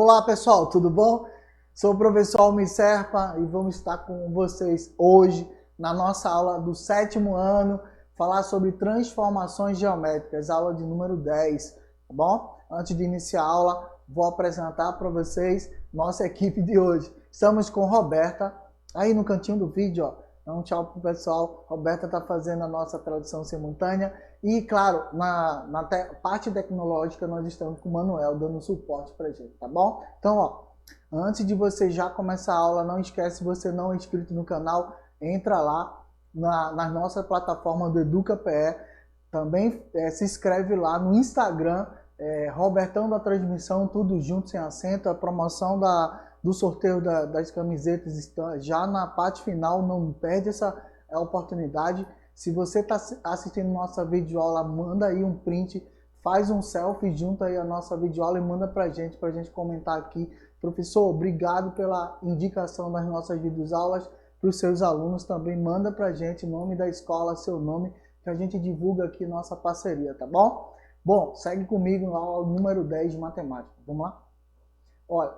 Olá pessoal, tudo bom? Sou o professor Almir Serpa e vamos estar com vocês hoje na nossa aula do 7º ano, falar sobre transformações geométricas, aula de número 10, tá bom? Antes de iniciar a aula, vou apresentar para vocês nossa equipe de hoje. Estamos com Roberta, aí no cantinho do vídeo, ó. Então, tchau pro pessoal. Roberta está fazendo a nossa tradução simultânea. E, claro, na parte tecnológica, nós estamos com o Manuel dando suporte para a gente, tá bom? Então, ó, antes de você já começar a aula, não esquece, se você não é inscrito no canal, entra lá na nossa plataforma do EducaPE. Também se inscreve lá no Instagram, Robertão da Transmissão, tudo junto, sem acento. A promoção do sorteio das camisetas está já na parte final, não perde essa oportunidade. Se você está assistindo nossa videoaula, manda aí um print, faz um selfie junto aí a nossa videoaula e manda pra gente comentar aqui. Professor, obrigado pela indicação das nossas videoaulas para os seus alunos. Também manda pra gente nome da escola, seu nome, que a gente divulga aqui nossa parceria, tá bom? Bom, segue comigo na aula número 10 de matemática. Vamos lá? Olha,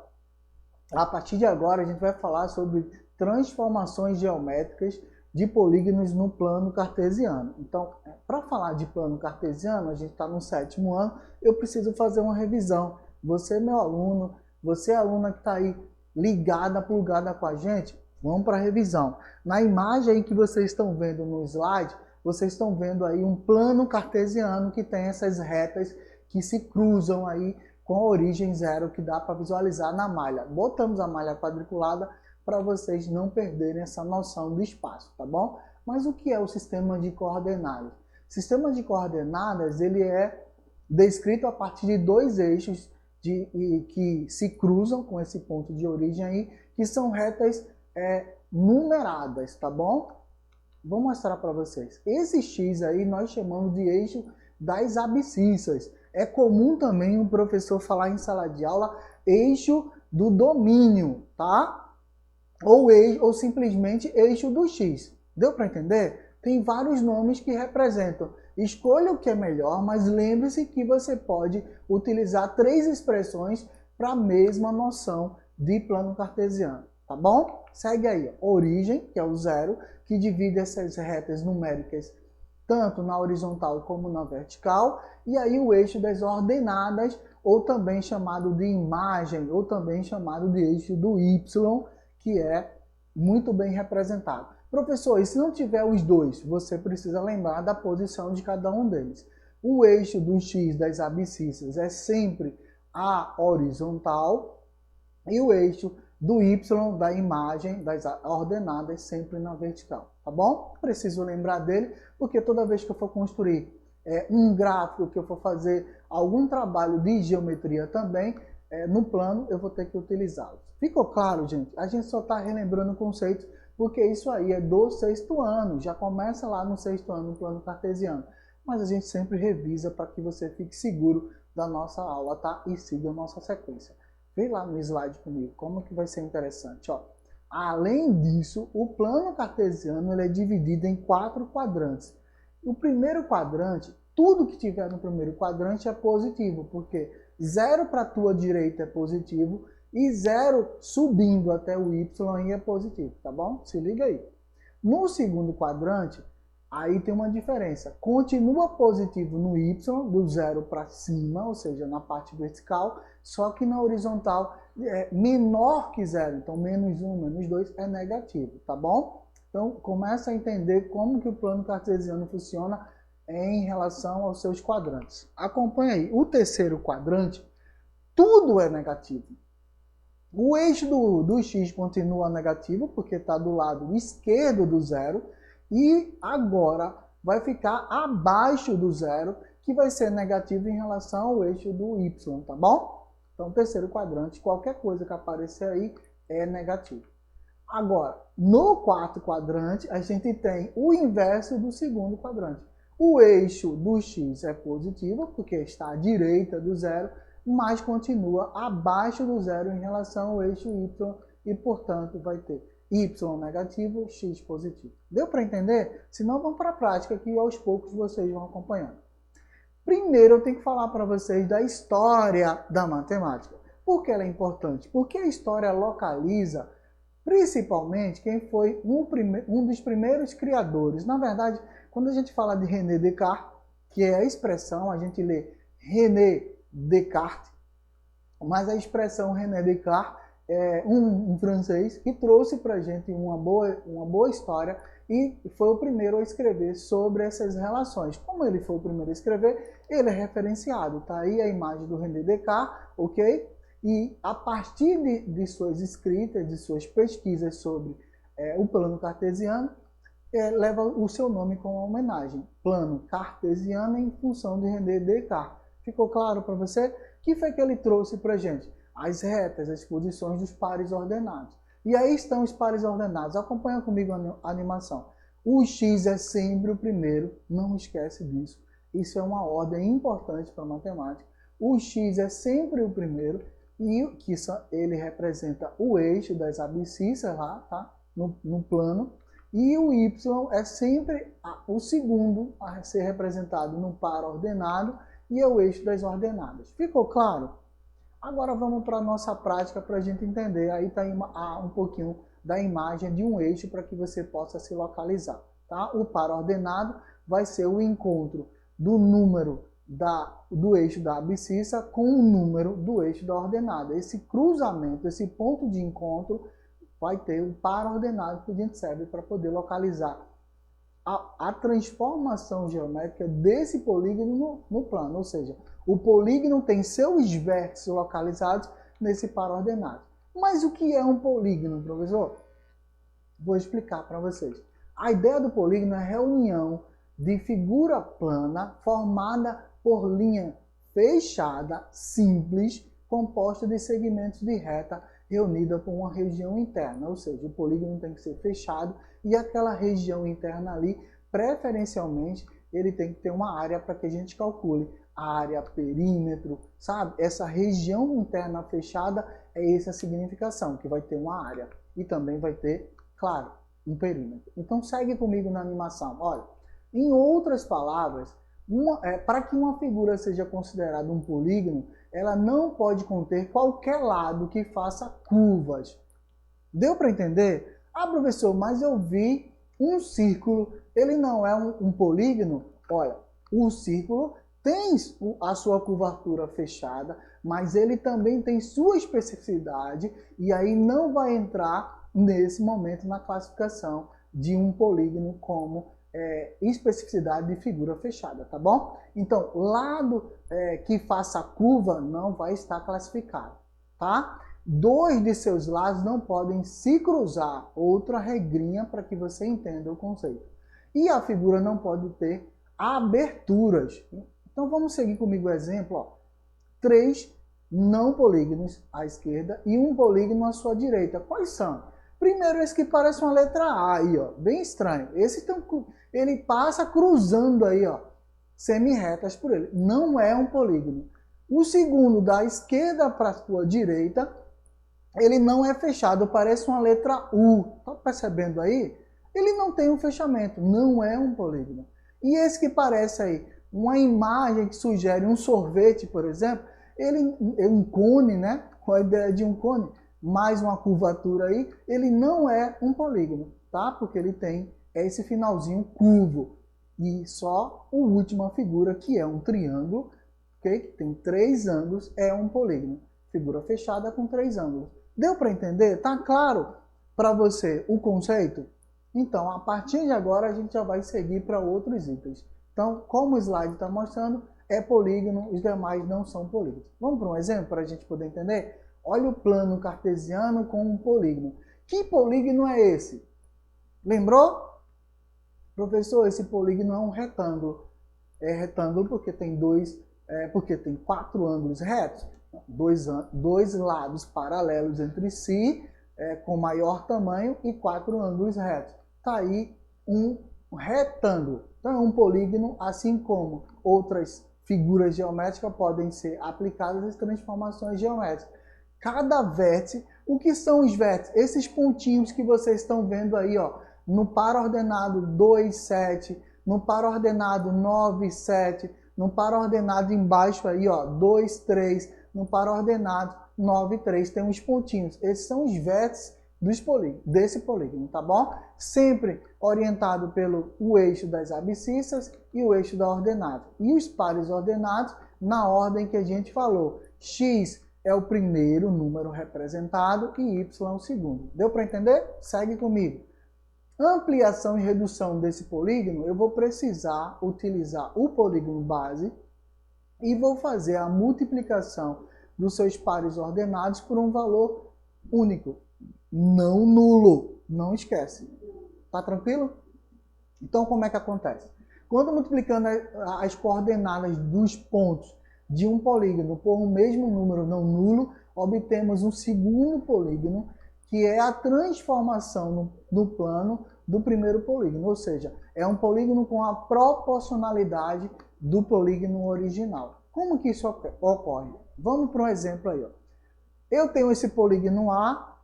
a partir de agora a gente vai falar sobre transformações geométricas de polígonos no plano cartesiano. Então, para falar de plano cartesiano, a gente está no 7º ano, eu preciso fazer uma revisão. Você, meu aluno, você, aluna que está aí ligada, plugada com a gente, vamos para a revisão. Na imagem aí que vocês estão vendo no slide, vocês estão vendo aí um plano cartesiano que tem essas retas que se cruzam aí com a origem zero, que dá para visualizar na malha. Botamos a malha quadriculada para vocês não perderem essa noção do espaço, tá bom? Mas o que é o sistema de coordenadas? O sistema de coordenadas, ele é descrito a partir de dois eixos que se cruzam com esse ponto de origem aí, que são retas numeradas, tá bom? Vou mostrar para vocês. Esse X aí nós chamamos de eixo das abscissas. É comum também o professor falar em sala de aula eixo do domínio, tá? Ou simplesmente eixo do X. Deu para entender? Tem vários nomes que representam. Escolha o que é melhor, mas lembre-se que você pode utilizar 3 expressões para a mesma noção de plano cartesiano, tá bom? Segue aí, origem, que é o zero, que divide essas retas numéricas tanto na horizontal como na vertical, e aí o eixo das ordenadas, ou também chamado de imagem, ou também chamado de eixo do Y, que é muito bem representado. Professor, e se não tiver os dois, você precisa lembrar da posição de cada um deles. O eixo do X das abscissas é sempre a horizontal e o eixo do Y da imagem das ordenadas sempre na vertical, tá bom? Preciso lembrar dele, porque toda vez que eu for construir um gráfico, que eu for fazer algum trabalho de geometria também, no plano eu vou ter que utilizá-los. Ficou claro, gente? A gente só está relembrando conceitos, porque isso aí é do 6º ano, já começa lá no 6º ano, no plano cartesiano. Mas a gente sempre revisa para que você fique seguro da nossa aula, tá? E siga a nossa sequência. Vem lá no slide comigo, como que vai ser interessante, ó. Além disso, o plano cartesiano ele é dividido em 4 quadrantes. O primeiro quadrante, tudo que tiver no primeiro quadrante é positivo, porque 0 para a tua direita é positivo e 0 subindo até o Y aí é positivo, tá bom? Se liga aí. No segundo quadrante, aí tem uma diferença. Continua positivo no Y, do 0 para cima, ou seja, na parte vertical, só que na horizontal é menor que 0. Então, menos 1, menos 2 é negativo, tá bom? Então, começa a entender como que o plano cartesiano funciona em relação aos seus quadrantes. Acompanha aí. O terceiro quadrante, tudo é negativo. O eixo do X continua negativo, porque está do lado esquerdo do 0, e agora vai ficar abaixo do 0, que vai ser negativo em relação ao eixo do Y, tá bom? Então, terceiro quadrante, qualquer coisa que aparecer aí é negativo. Agora, no quarto quadrante, a gente tem o inverso do segundo quadrante. O eixo do X é positivo, porque está à direita do 0, mas continua abaixo do 0 em relação ao eixo Y, e, portanto, vai ter Y negativo, X positivo. Deu para entender? Se não, vamos para a prática, que aos poucos vocês vão acompanhando. Primeiro, eu tenho que falar para vocês da história da matemática. Por que ela é importante? Porque a história localiza principalmente quem foi um dos primeiros criadores. Na verdade, quando a gente fala de René Descartes, que é a expressão, a gente lê René Descartes, mas a expressão René Descartes é um francês que trouxe para a gente uma boa história e foi o primeiro a escrever sobre essas relações. Como ele foi o primeiro a escrever, ele é referenciado. Tá aí a imagem do René Descartes, ok? E a partir de suas escritas, de suas pesquisas sobre o plano cartesiano, leva o seu nome como homenagem. Plano cartesiano em função de René Descartes. Ficou claro para você? O que foi que ele trouxe para a gente? As retas, as posições dos pares ordenados. E aí estão os pares ordenados. Acompanha comigo a animação. O X é sempre o primeiro, não esquece disso. Isso é uma ordem importante para a matemática. O X é sempre o primeiro e que ele representa o eixo das abscissas lá, tá? No plano. E o Y é sempre o segundo a ser representado no par ordenado e é o eixo das ordenadas. Ficou claro? Agora vamos para a nossa prática para a gente entender. Aí está um pouquinho da imagem de um eixo para que você possa se localizar. Tá? O par ordenado vai ser o encontro do número do eixo da abscissa com o número do eixo da ordenada. Esse cruzamento, esse ponto de encontro, vai ter um par ordenado que a gente serve para poder localizar a transformação geométrica desse polígono no plano. Ou seja, o polígono tem seus vértices localizados nesse par ordenado. Mas o que é um polígono, professor? Vou explicar para vocês. A ideia do polígono é a reunião de figura plana formada por linha fechada, simples, composta de segmentos de reta reunida por uma região interna. Ou seja, o polígono tem que ser fechado e aquela região interna ali, preferencialmente, ele tem que ter uma área para que a gente calcule a área perímetro, sabe? Essa região interna fechada é essa a significação, que vai ter uma área e também vai ter, claro, um perímetro. Então segue comigo na animação. Olha, em outras palavras, para que uma figura seja considerada um polígono, ela não pode conter qualquer lado que faça curvas. Deu para entender? Ah, professor, mas eu vi um círculo, ele não é um polígono? Olha, o círculo tem a sua curvatura fechada, mas ele também tem sua especificidade e aí não vai entrar nesse momento na classificação de um polígono como especificidade de figura fechada, tá bom? Então, lado que faça curva não vai estar classificado, tá? Dois de seus lados não podem se cruzar, outra regrinha para que você entenda o conceito. E a figura não pode ter aberturas. Então vamos seguir comigo o exemplo, ó. 3 não polígonos à esquerda e um polígono à sua direita. Quais são? Primeiro, esse que parece uma letra A aí, ó, bem estranho. Esse ele passa cruzando aí, ó, semi-retas por ele. Não é um polígono. O segundo, da esquerda para a sua direita, ele não é fechado, parece uma letra U. Tá percebendo aí? Ele não tem um fechamento, não é um polígono. E esse que parece aí uma imagem que sugere um sorvete, por exemplo, ele é um cone, né? Com a ideia de um cone, mais uma curvatura aí, ele não é um polígono, tá? Porque ele tem esse finalzinho curvo. E só a última figura, que é um triângulo, okay? Que tem 3 ângulos, é um polígono. Figura fechada com 3 ângulos. Deu para entender? Tá claro para você o conceito? Então, a partir de agora, a gente já vai seguir para outros itens. Então, como o slide está mostrando, é polígono, os demais não são polígonos. Vamos para um exemplo para a gente poder entender? Olha o plano cartesiano com um polígono. Que polígono é esse? Lembrou? Professor, esse polígono é um retângulo. É retângulo porque tem porque tem 4 ângulos retos, dois lados paralelos entre si, com maior tamanho e 4 ângulos retos. Está aí um retângulo. Então é um polígono, assim como outras figuras geométricas podem ser aplicadas às transformações geométricas. Cada vértice, o que são os vértices? Esses pontinhos que vocês estão vendo aí, ó, no par ordenado 2, 7, no par ordenado 9, 7, no par ordenado embaixo aí, ó, 2, 3, no par ordenado 9, 3 tem uns pontinhos. Esses são os vértices desse polígono, tá bom? Sempre orientado pelo eixo das abscissas e o eixo da ordenada. E os pares ordenados na ordem que a gente falou. X é o primeiro número representado e Y é o segundo. Deu para entender? Segue comigo. Ampliação e redução desse polígono, eu vou precisar utilizar o polígono base e vou fazer a multiplicação dos seus pares ordenados por um valor único, não nulo. Não esquece. Tá tranquilo? Então, como é que acontece? Quando multiplicando as coordenadas dos pontos de um polígono por um mesmo número não nulo, obtemos um segundo polígono, que é a transformação no plano do primeiro polígono, ou seja, é um polígono com a proporcionalidade do polígono original. Como que isso ocorre? Vamos para um exemplo aí. Ó. Eu tenho esse polígono A,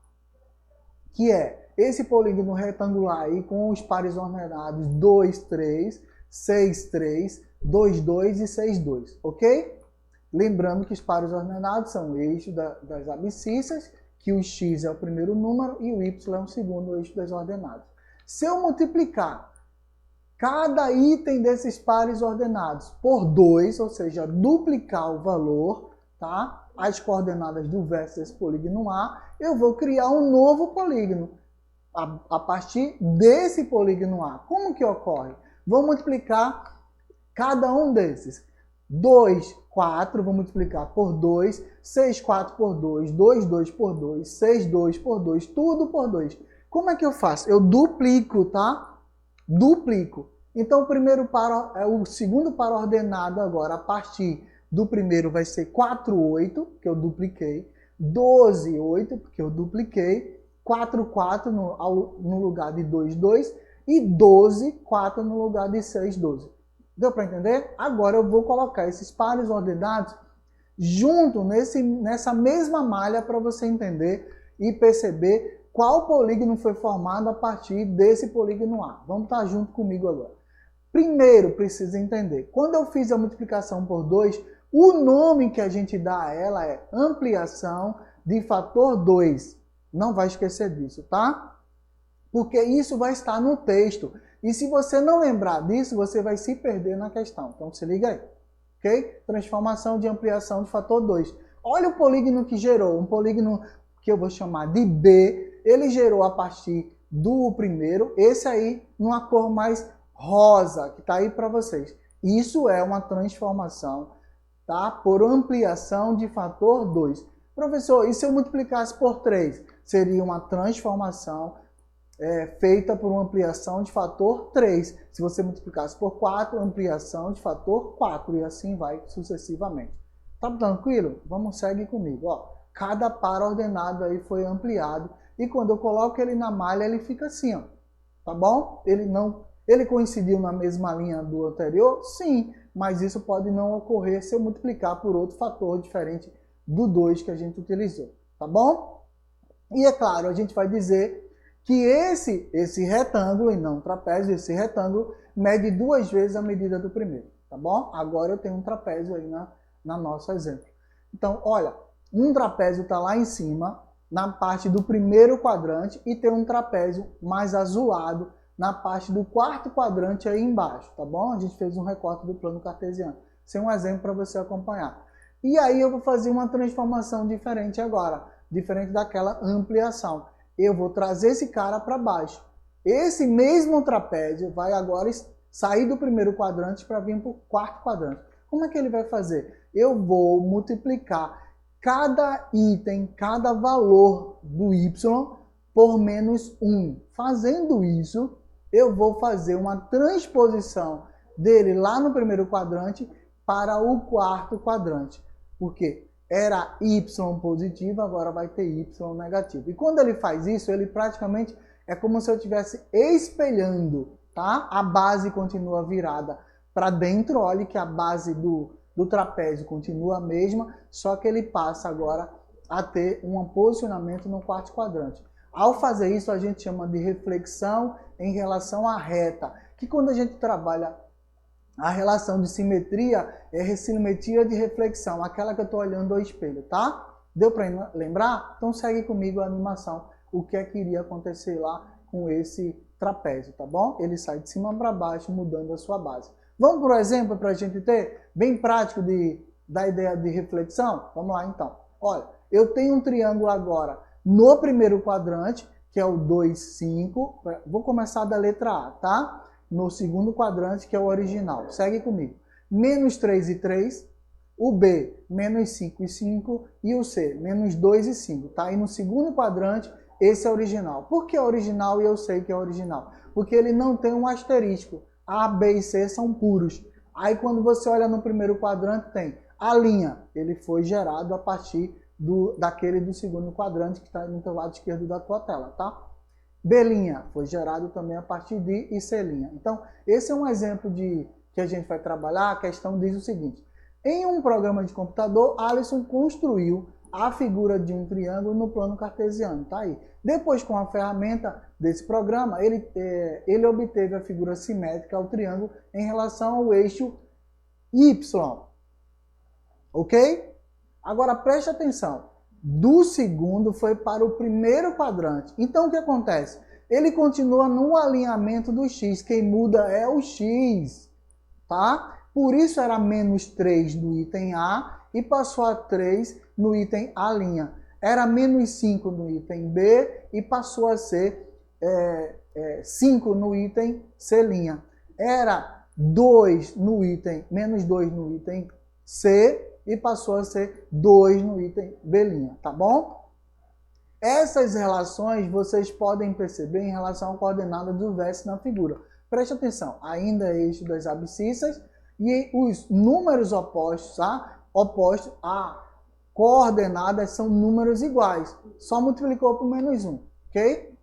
que é esse polígono retangular aí com os pares ordenados 2, 3, 6, 3, 2, 2 e 6, 2, ok? Lembrando que os pares ordenados são o eixo das abscissas, que o x é o primeiro número e o y é o segundo eixo das ordenadas. Se eu multiplicar cada item desses pares ordenados por 2, ou seja, duplicar o valor, tá? As coordenadas do vértice desse polígono A, eu vou criar um novo polígono a partir desse polígono A. Como que ocorre? Vou multiplicar cada um desses. 2, 4, vou multiplicar por 2, 6, 4 por 2, 2, 2 por 2, 6, 2 por 2, tudo por 2. Como é que eu faço? Eu duplico, tá? Duplico. Então, o segundo par ordenado agora, a partir do primeiro vai ser 4, 8, que eu dupliquei, 12, 8, porque eu dupliquei, 4, 4 no lugar de 2, 2, e 12, 4 no lugar de 6, 12. Deu para entender? Agora eu vou colocar esses pares ordenados junto nessa mesma malha para você entender e perceber qual polígono foi formado a partir desse polígono A. Vamos estar junto comigo agora. Primeiro, precisa entender, quando eu fiz a multiplicação por 2, o nome que a gente dá a ela é ampliação de fator 2. Não vai esquecer disso, tá? Porque isso vai estar no texto. E se você não lembrar disso, você vai se perder na questão. Então, se liga aí. Ok? Transformação de ampliação de fator 2. Olha o polígono que gerou. Um polígono que eu vou chamar de B. Ele gerou a partir do primeiro. Esse aí, numa cor mais rosa, que está aí para vocês. Isso é uma transformação, tá? Por ampliação de fator 2. Professor, e se eu multiplicasse por 3? Seria uma transformação feita por uma ampliação de fator 3. Se você multiplicasse por 4, ampliação de fator 4. E assim vai sucessivamente. Tá tranquilo? Vamos, segue comigo. Ó, cada par ordenado aí foi ampliado. E quando eu coloco ele na malha, ele fica assim, ó. Tá bom? Ele coincidiu na mesma linha do anterior? Sim, mas isso pode não ocorrer se eu multiplicar por outro fator diferente do 2 que a gente utilizou. Tá bom? E é claro, a gente vai dizer que esse retângulo, e não trapézio, esse retângulo mede 2 vezes a medida do primeiro, tá bom? Agora eu tenho um trapézio aí na nosso exemplo. Então, olha, um trapézio está lá em cima, na parte do primeiro quadrante, e tem um trapézio mais azulado na parte do quarto quadrante aí embaixo, tá bom? A gente fez um recorte do plano cartesiano. Esse é um exemplo para você acompanhar. E aí eu vou fazer uma transformação diferente agora, diferente daquela ampliação. Eu vou trazer esse cara para baixo. Esse mesmo trapézio vai agora sair do primeiro quadrante para vir para o quarto quadrante. Como é que ele vai fazer? Eu vou multiplicar cada item, cada valor do y por menos 1. Fazendo isso, eu vou fazer uma transposição dele lá no primeiro quadrante para o quarto quadrante. Por quê? Era y positivo, agora vai ter y negativo. E quando ele faz isso, ele praticamente é como se eu estivesse espelhando, tá? A base continua virada para dentro, olha que a base do trapézio continua a mesma, só que ele passa agora a ter um posicionamento no quarto quadrante. Ao fazer isso, a gente chama de reflexão em relação à reta, que quando a gente trabalha A relação de simetria é simetria de reflexão, aquela que eu estou olhando ao espelho, tá? Deu para lembrar? Então segue comigo a animação, o que é que iria acontecer lá com esse trapézio, tá bom? Ele sai de cima para baixo, mudando a sua base. Vamos para o exemplo para a gente ter bem prático da ideia de reflexão? Vamos lá então. Olha, eu tenho um triângulo agora no primeiro quadrante, que é o 2, 5. Vou começar da letra A, tá? No segundo quadrante, que é o original. Segue comigo. Menos 3 e 3. O B, menos 5 e 5. E o C, menos 2 e 5. Tá? E no segundo quadrante, esse é original. Por que é original e eu sei que é original? Porque ele não tem um asterisco. A, B e C são puros. Aí quando você olha no primeiro quadrante, tem a linha. Ele foi gerado a partir daquele do segundo quadrante que está no teu lado esquerdo da tua tela, tá? B' foi gerado também a partir de e C'. Então, esse é um exemplo que a gente vai trabalhar. A questão diz o seguinte: em um programa de computador, Alisson construiu a figura de um triângulo no plano cartesiano, tá aí. Depois, com a ferramenta desse programa, ele obteve a figura simétrica ao triângulo em relação ao eixo Y. Ok? Agora preste atenção, do segundo foi para o primeiro quadrante. Então o que acontece? Ele continua no alinhamento do X, quem muda é o X, tá? Por isso era menos 3 no item A e passou a 3 no item A'. Era menos 5 no item B e passou a ser 5 no item C'. Era 2 no item, menos 2 no item C e passou a ser 2 no item B', tá bom? Essas relações vocês podem perceber em relação à coordenada do vértice na figura. Preste atenção, ainda é eixo das abscissas e os números opostos, tá? Opostos a coordenadas são números iguais. Só multiplicou por menos 1, ok?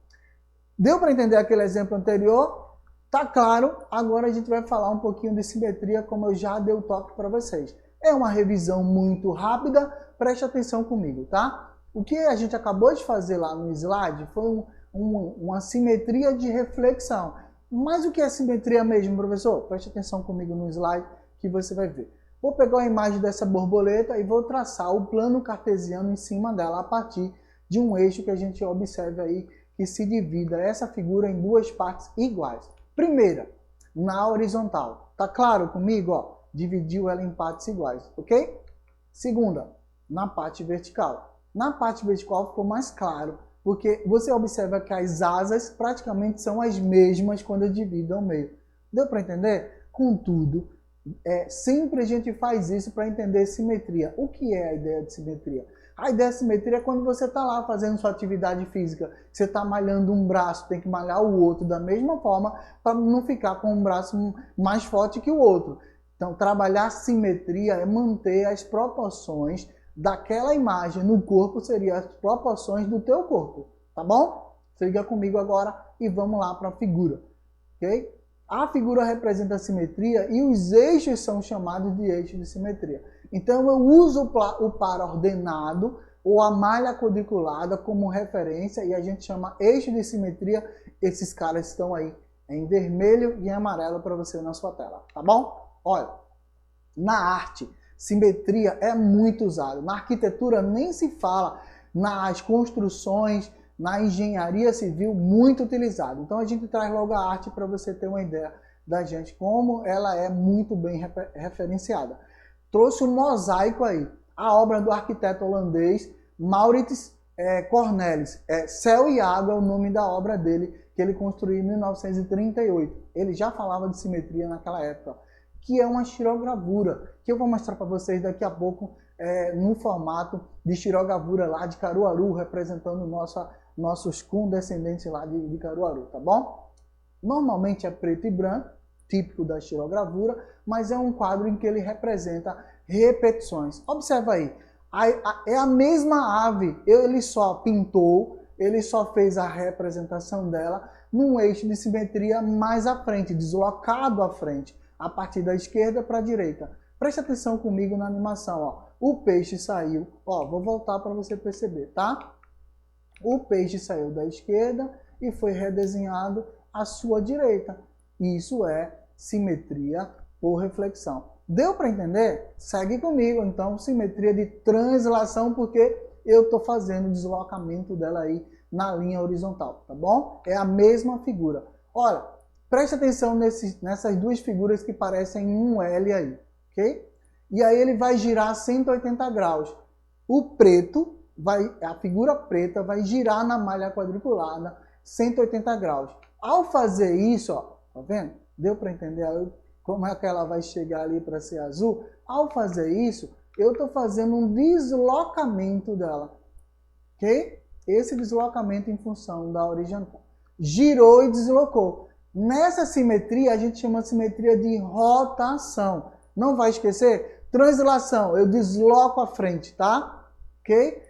Deu para entender aquele exemplo anterior? Tá claro? Agora a gente vai falar um pouquinho de simetria, como eu já dei o toque para vocês. É uma revisão muito rápida, preste atenção comigo, tá? O que a gente acabou de fazer lá no slide foi uma simetria de reflexão. Mas o que é simetria mesmo, professor? Preste atenção comigo no slide que você vai ver. Vou pegar a imagem dessa borboleta e vou traçar o plano cartesiano em cima dela a partir de um eixo que a gente observa aí que se divida essa figura em duas partes iguais. Primeira, na horizontal. Tá claro comigo, ó? Dividiu ela em partes iguais, ok? Segunda, na parte vertical. Na parte vertical ficou mais claro, porque você observa que as asas praticamente são as mesmas quando eu divido ao meio. Deu para entender? Contudo, sempre a gente faz isso para entender simetria. O que é a ideia de simetria? A ideia de simetria é quando você está lá fazendo sua atividade física, você está malhando um braço, tem que malhar o outro da mesma forma para não ficar com um braço mais forte que o outro. Então, trabalhar simetria é manter as proporções daquela imagem no corpo, seriam as proporções do teu corpo, tá bom? Se liga comigo agora e vamos lá para a figura, ok? A figura representa a simetria e os eixos são chamados de eixos de simetria. Então, eu uso o par ordenado ou a malha quadriculada como referência e a gente chama eixo de simetria. Esses caras estão aí em vermelho e em amarelo para você na sua tela, tá bom? Olha, na arte, simetria é muito usado. Na arquitetura nem se fala, nas construções, na engenharia civil, muito utilizado. Então a gente traz logo a arte para você ter uma ideia da gente, como ela é muito bem referenciada. Trouxe um mosaico aí, a obra do arquiteto holandês Maurits Cornelis. Céu e Água é o nome da obra dele, que ele construiu em 1938. Ele já falava de simetria naquela época, que é uma xilogravura, que eu vou mostrar para vocês daqui a pouco no formato de xilogravura lá de Caruaru, representando nossos condescendentes lá de Caruaru, tá bom? Normalmente é preto e branco, típico da xilogravura, mas é um quadro em que ele representa repetições. Observa aí, é a mesma ave, ele só pintou, ele só fez a representação dela num eixo de simetria mais à frente, deslocado à frente, a partir da esquerda para a direita. Preste atenção comigo na animação, ó. O peixe saiu, ó, vou voltar para você perceber, tá? O peixe saiu da esquerda e foi redesenhado à sua direita. Isso é simetria por reflexão. Deu para entender? Segue comigo, então, simetria de translação, porque eu estou fazendo o deslocamento dela aí na linha horizontal, tá bom? É a mesma figura. Olha, preste atenção nessas duas figuras que parecem um L aí, ok? E aí ele vai girar 180 graus. O preto, a figura preta vai girar na malha quadriculada 180 graus. Ao fazer isso, ó, tá vendo? Deu para entender como é que ela vai chegar ali para ser azul? Ao fazer isso, eu estou fazendo um deslocamento dela, ok? Esse deslocamento em função da horizontal. Girou e deslocou. Nessa simetria, a gente chama de simetria de rotação. Não vai esquecer? Translação, eu desloco a frente, tá? Ok?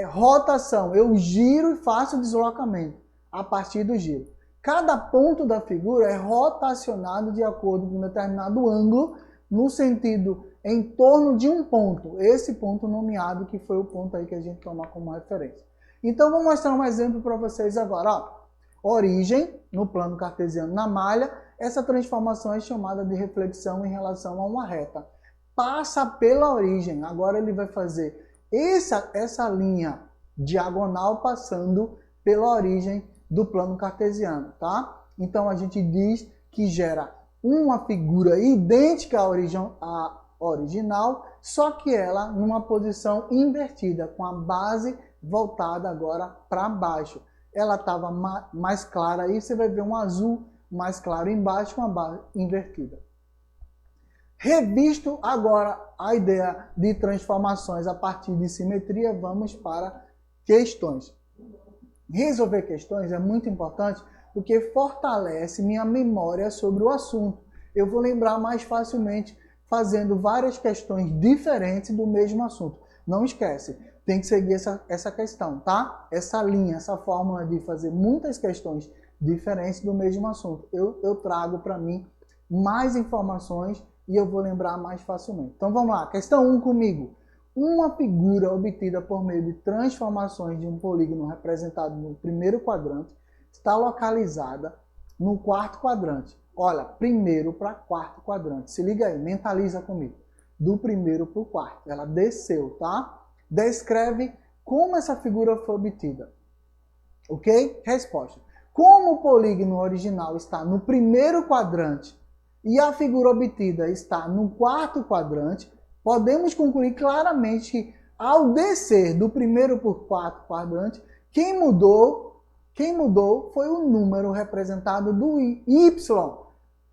Rotação, eu giro e faço o deslocamento a partir do giro. Cada ponto da figura é rotacionado de acordo com um determinado ângulo, no sentido em torno de um ponto. Esse ponto nomeado, que foi o ponto aí que a gente toma como referência. Então, vou mostrar um exemplo para vocês agora. Ó. Origem, no plano cartesiano na malha, essa transformação é chamada de reflexão em relação a uma reta. Passa pela origem, agora ele vai fazer essa linha diagonal passando pela origem do plano cartesiano, tá? Então a gente diz que gera uma figura idêntica à original, só que ela numa posição invertida, com a base voltada agora para baixo. Ela estava mais clara aí, você vai ver um azul mais claro embaixo com a base invertida. Revisto agora a ideia de transformações a partir de simetria, vamos para questões. Resolver questões é muito importante porque fortalece minha memória sobre o assunto. Eu vou lembrar mais facilmente fazendo várias questões diferentes do mesmo assunto. Não esquece, tem que seguir essa questão, tá? Essa linha, essa fórmula de fazer muitas questões diferentes do mesmo assunto. Eu trago para mim mais informações e eu vou lembrar mais facilmente. Então vamos lá, questão 1 comigo. Uma figura obtida por meio de transformações de um polígono representado no primeiro quadrante está localizada no quarto quadrante. Olha, primeiro para quarto quadrante. Se liga aí, mentaliza comigo. Do primeiro para o quarto. Ela desceu, tá? Descreve como essa figura foi obtida. Ok? Resposta. Como o polígono original está no primeiro quadrante e a figura obtida está no quarto quadrante, podemos concluir claramente que ao descer do primeiro para o quarto quadrante, quem mudou foi o número representado do y,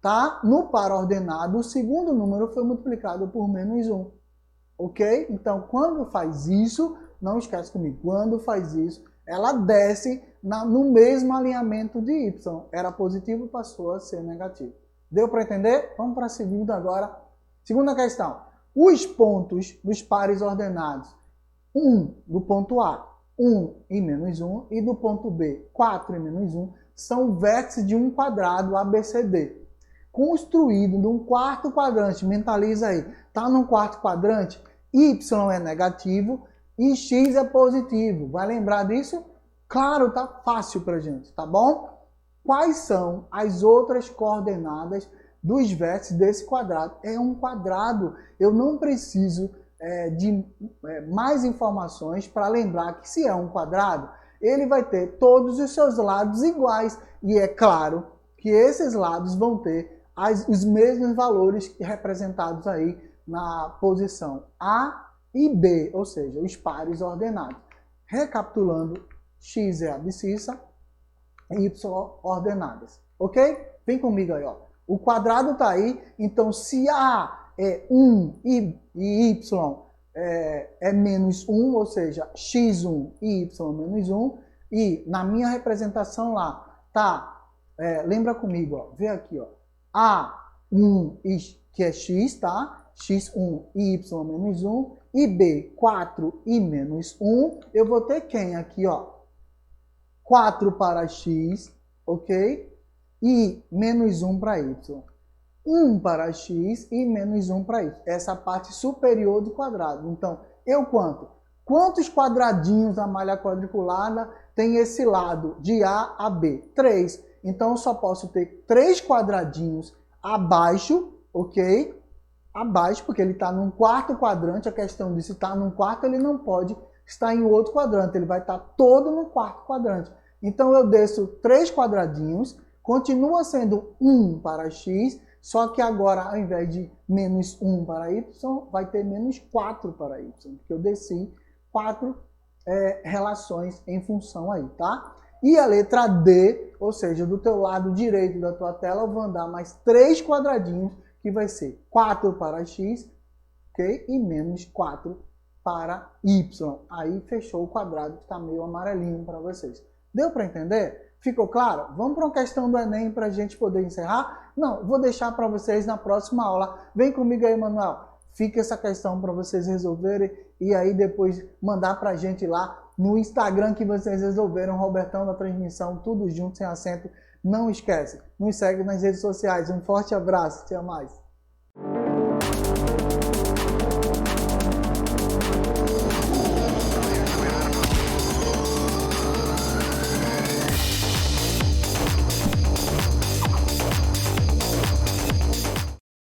tá? No par ordenado, o segundo número foi multiplicado por menos 1. Ok? Então, quando faz isso, não esquece comigo, quando faz isso, ela desce no mesmo alinhamento de y. Era positivo, passou a ser negativo. Deu para entender? Vamos para a segunda agora. Segunda questão. Os pontos dos pares ordenados, 1 do ponto A, 1 e menos 1, e do ponto B, 4 e menos 1, são vértices de um quadrado ABCD, construído num quarto quadrante. Mentaliza aí. Está no quarto quadrante, y é negativo e x é positivo. Vai lembrar disso? Claro, tá fácil pra gente, tá bom? Quais são as outras coordenadas dos vértices desse quadrado? É um quadrado, eu não preciso de mais informações para lembrar que se é um quadrado, ele vai ter todos os seus lados iguais. E é claro que esses lados vão ter os mesmos valores representados aí na posição A e B, ou seja, os pares ordenados. Recapitulando, x é abscissa, y ordenadas. Ok? Vem comigo aí, ó. O quadrado está aí, então se A é 1 e y é menos 1, ou seja, x1 e y menos 1, e na minha representação lá, tá, lembra comigo, ó, vê aqui, ó, A1 que é x, tá? x1 e y menos 1, e B, 4 e menos 1, eu vou ter quem aqui, ó? 4 para x, ok? E menos 1 para y. 1 para x e menos 1 para y. Essa parte superior do quadrado. Então, eu quanto? Quantos quadradinhos da malha quadriculada tem esse lado de A a B? 3. Então, eu só posso ter 3 quadradinhos abaixo ok? Abaixo, porque ele está num quarto quadrante, a questão de se está num quarto, ele não pode estar em outro quadrante, ele vai estar todo no quarto quadrante. Então eu desço 3 quadradinhos, continua sendo 1 para x, só que agora ao invés de menos 1 para y, vai ter menos 4 para y, porque eu desci 4 relações em função aí, tá? E a letra D, ou seja, do teu lado direito da tua tela, eu vou andar mais 3 quadradinhos, que vai ser 4 para x, ok? E menos 4 para y. Aí fechou o quadrado, que está meio amarelinho para vocês. Deu para entender? Ficou claro? Vamos para uma questão do Enem para a gente poder encerrar? Não, vou deixar para vocês na próxima aula. Vem comigo aí, Manuel. Fica essa questão para vocês resolverem e aí depois mandar para a gente lá no Instagram que vocês resolveram, Robertão da Transmissão, tudo junto, sem acento. Não esquece, nos segue nas redes sociais. Um forte abraço, até mais.